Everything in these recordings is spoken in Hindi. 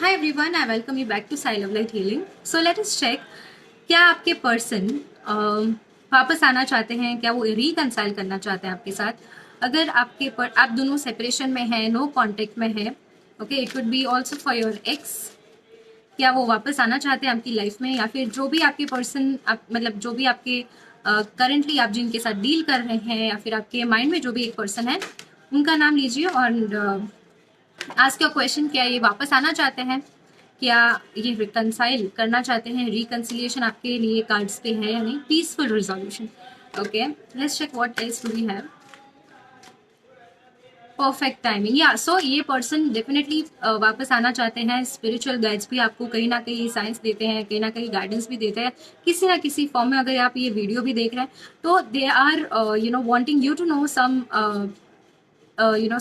Hi everyone, I welcome you back to Sai Love Light Healing. So let us check, क्या आपके पर्सन वापस आना चाहते हैं, क्या वो रिकंसाइल करना चाहते हैं आपके साथ. अगर आप दोनों सेपरेशन में हैं, नो कांटेक्ट में हैं, okay, it would be also for your x. क्या वो वापस आना चाहते हैं आपकी लाइफ में, या फिर जो भी आपके पर्सन मतलब जो भी आपके करंटली आप जिनके साथ डील कर रहे हैं, या फिर आपके माइंड में जो भी एक पर्सन है उनका नाम लीजिए और आज का क्वेश्चन, क्या ये वापस आना चाहते हैं, क्या ये रिकंसाइल करना चाहते हैं. रिकंसिलिएशन आपके लिए कार्ड्स पे है या नहीं. Peaceful resolution. Okay, let's check what else do we have. Perfect timing. Yeah so ये पर्सन डेफिनेटली वापस आना चाहते हैं. स्पिरिचुअल गाइड्स भी आपको कहीं ना कहीं साइंस देते हैं, कहीं ना कहीं गाइडेंस भी देते हैं किसी ना किसी फॉर्म में. अगर आप ये वीडियो भी देख रहे हैं तो they are wanting you to know some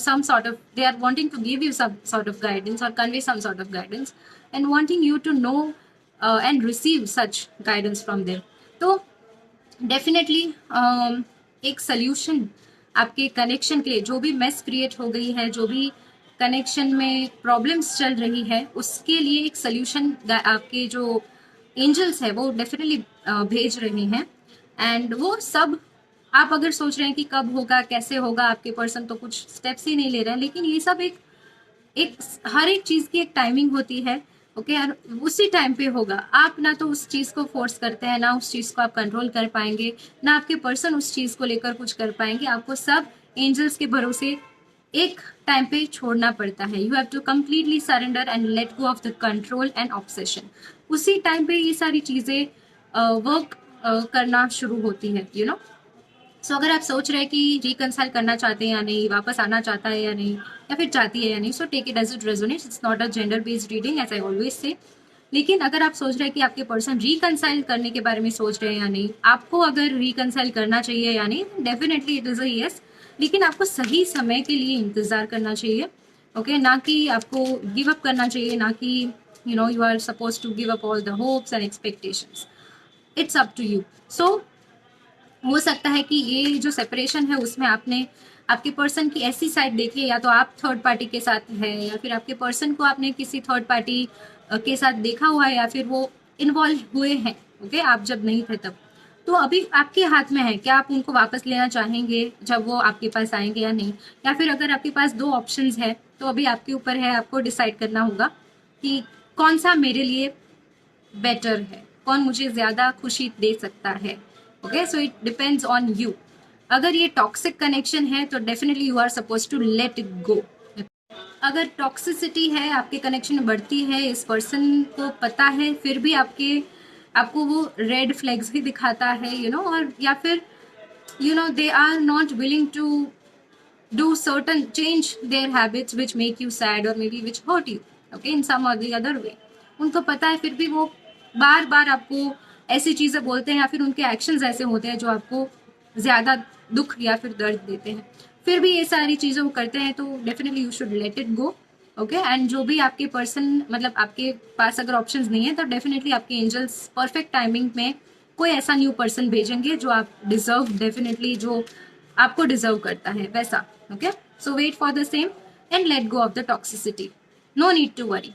some sort of, they are wanting to give you some sort of guidance or convey some sort of guidance and wanting you to know and receive such guidance from them. तो डेफिनेटली एक सोल्यूशन आपके कनेक्शन के लिए, जो भी मेस क्रिएट हो गई है, जो भी कनेक्शन में प्रॉब्लम्स चल रही है, उसके लिए एक सोल्यूशन आपके जो एंजल्स है वो डेफिनेटली भेज रहे हैं. एंड वो सब आप अगर सोच रहे हैं कि कब होगा, कैसे होगा, आपके पर्सन तो कुछ स्टेप्स ही नहीं ले रहे हैं, लेकिन ये सब एक एक हर एक चीज की एक टाइमिंग होती है. ओके, और उसी टाइम पे होगा. आप ना तो उस चीज को फोर्स करते हैं, ना उस चीज को आप कंट्रोल कर पाएंगे, ना आपके पर्सन उस चीज को लेकर कुछ कर पाएंगे. आपको सब एंजल्स के भरोसे एक टाइम पे छोड़ना पड़ता है. You have to completely surrender and let go of the control and obsession. उसी टाइम पे ये सारी चीजें वर्क करना शुरू होती है, यू नो. सो अगर आप सोच रहे हैं कि रिकंसाइल करना चाहते हैं या नहीं, वापस आना चाहता है या नहीं, या फिर चाहती है या नहीं, so take it as it resonates. It's not a gender based reading as I always say. लेकिन अगर आप सोच रहे हैं कि आपके पर्सन रिकंसाइल करने के बारे में सोच रहे हैं या नहीं, आपको अगर रिकंसाइल करना चाहिए या नहीं, definitely it is a yes. लेकिन आपको सही समय के लिए इंतजार करना चाहिए. ओके, ना कि आपको गिव अप करना चाहिए, ना कि you are suppose to give up all the hopes and expectations. It's up to you. So हो सकता है कि ये जो सेपरेशन है उसमें आपने आपके पर्सन की ऐसी साइड देखी है, या तो आप थर्ड पार्टी के साथ है, या फिर आपके पर्सन को आपने किसी थर्ड पार्टी के साथ देखा हुआ है, या फिर वो इन्वॉल्व हुए हैं. ओके, आप जब नहीं थे तब. तो अभी आपके हाथ में है, क्या आप उनको वापस लेना चाहेंगे जब वो आपके पास आएंगे या नहीं. या फिर अगर आपके पास दो ऑप्शंस है तो अभी आपके ऊपर है, आपको डिसाइड करना होगा कि कौन सा मेरे लिए बेटर है, कौन मुझे ज्यादा खुशी दे सकता है. Okay, so it depends on you. अगर ये टॉक्सिक कनेक्शन है तो definitely you are suppose to let it go. अगर टॉक्सिसिटी है, आपके कनेक्शन में बढ़ती है, इस पर्सन को पता है, फिर भी आपको वो रेड फ्लैग्स भी दिखाता है, और या फिर they are not willing to do certain change their habits which make you sad or maybe which hurt you, okay, in some or the other way. उनको पता है, फिर भी वो बार बार आपको ऐसी चीजें बोलते हैं, या फिर उनके एक्शंस ऐसे होते हैं जो आपको ज्यादा दुख या फिर दर्द देते हैं. फिर भी ये सारी चीजें वो करते हैं, तो definitely you should let it go. Okay, and जो भी आपके पर्सन, मतलब आपके पास अगर ऑप्शंस नहीं है, तो डेफिनेटली आपके एंजल्स परफेक्ट टाइमिंग में कोई ऐसा न्यू पर्सन भेजेंगे जो आप डिजर्व, डेफिनेटली जो आपको डिजर्व करता है वैसा. Okay, so wait for the same and let go of the toxicity. No need to worry.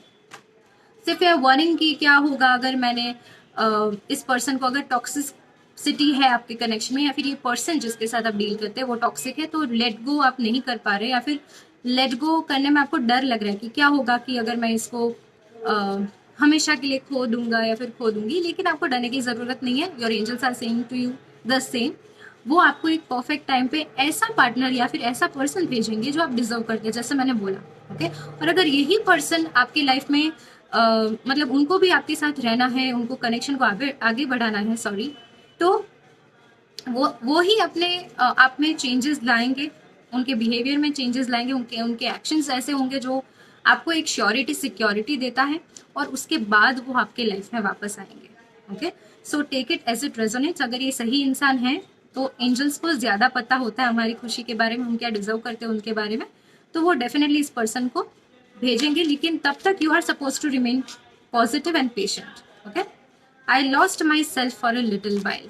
सिर्फ यह वरिंग की क्या होगा अगर मैंने इस पर्सन को, अगर टॉक्सिसिटी है आपके कनेक्शन में, या फिर ये पर्सन जिसके साथ आप डील करते हैं वो टॉक्सिक है, तो लेट गो आप नहीं कर पा रहे, या फिर लेट गो करने में आपको डर लग रहा है कि क्या होगा कि अगर मैं इसको हमेशा के लिए खो दूंगा या फिर खो दूंगी. लेकिन आपको डरने की जरूरत नहीं है. Your angels are saying to you the same. वो आपको एक परफेक्ट टाइम पे ऐसा पार्टनर या फिर ऐसा पर्सन भेजेंगे जो आप डिजर्व करते हैं, जैसे मैंने बोला. ओके, और अगर यही पर्सन आपकी लाइफ में मतलब उनको भी आपके साथ रहना है, उनको कनेक्शन को आगे बढ़ाना है, सॉरी, तो वो ही अपने आप में चेंजेस लाएंगे, उनके बिहेवियर में चेंजेस लाएंगे, उनके एक्शंस ऐसे होंगे जो आपको एक श्योरिटी, सिक्योरिटी देता है, और उसके बाद वो आपके लाइफ में वापस आएंगे. Okay, so take it as it resonates. अगर ये सही इंसान है तो एंजल्स को ज्यादा पता होता है हमारी खुशी के बारे में, हम क्या डिजर्व करते हैं उनके बारे में, तो वो डेफिनेटली इस पर्सन को भेजेंगे. लेकिन तब तक you are suppose to remain positive and patient. Okay, I lost myself for a little while.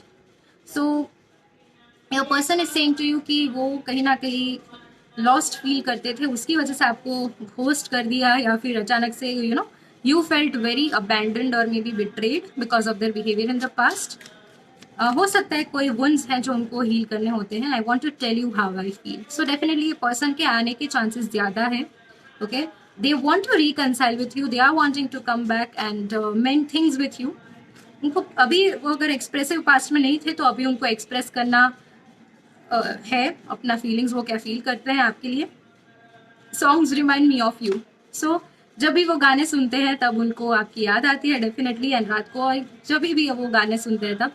So your person is saying to you कि वो कहीं ना कहीं लॉस्ट फील करते थे, उसकी वजह से आपको घोस्ट कर दिया, या फिर अचानक से you felt very abandoned or maybe betrayed because of their behavior in the past. हो सकता है कोई वुंड्स हैं जो उनको हील करने होते हैं. I want to tell you how I feel. So definitely ये पर्सन के आने के चांसेस ज़्यादा है. Okay, they want to reconcile with you, they are wanting to come back and mend things with you. उनको अभी वो अगर एक्सप्रेसिव पास्ट में नहीं थे तो अभी उनको एक्सप्रेस करना है अपना फीलिंग्स, वो क्या फील करते हैं आपके लिए. Songs remind me of you. So जब भी वो गाने सुनते हैं तब उनको आपकी याद आती है डेफिनेटली. एंड रात को जब भी वो गाने सुनते हैं तब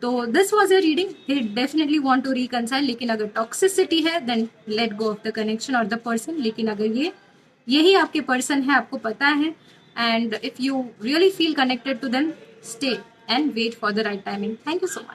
तो this was a reading. They definitely want to reconcile. लेकिन अगर टॉक्सिसिटी है then let go of the connection और द पर्सन. लेकिन अगर यही आपके पर्सन है, आपको पता है, and if you really feel connected to them, stay and wait for the right timing. Thank you so much.